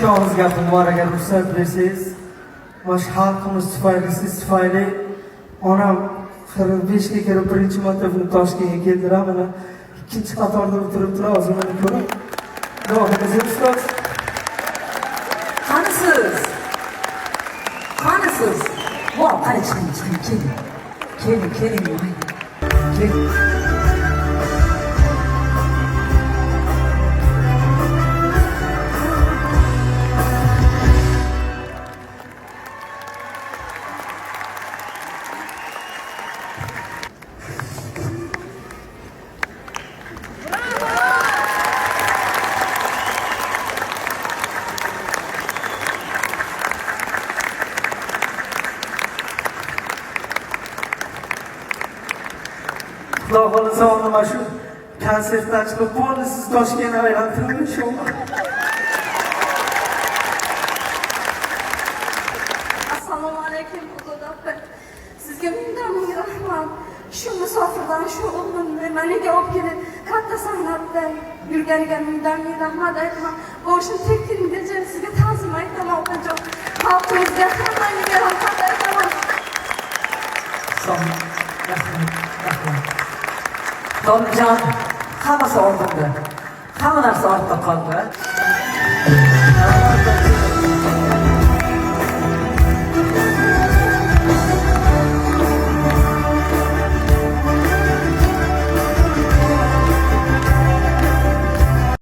ikki og'iz gapim bor, agar ruxsat bersangiz. Mana shu xalqimiz tufayli, siz tufayli onam 45 ga kirib birinchi marta buni Toshkentga keldilar. Mana ikkinchi qatorda o'tiribdilar, hozir meni ko'rib. Duoingizni ustoz. Qanisiz? Qanisiz? Voy, qani chiqing, keling. Keling. Xudo xohlasa mana shu konsertni ochib bo'ldi, siz Toshkentga aylantirib inshaalloh. Assalomu alaykum Xudoda. Sizga ming rahmat. Shu musofirdan shu o'g'limni managa olib kelib, katta sahnada yurganiga ming rahmat aytaman. Boshim tekkingacha sizga ta'zim aytaman, otajon. Xalqimizga hammaga rahmat aytaman. Rahmat. Tolibjon, hammasi oldinda. Hamma narsa ortda qoldi.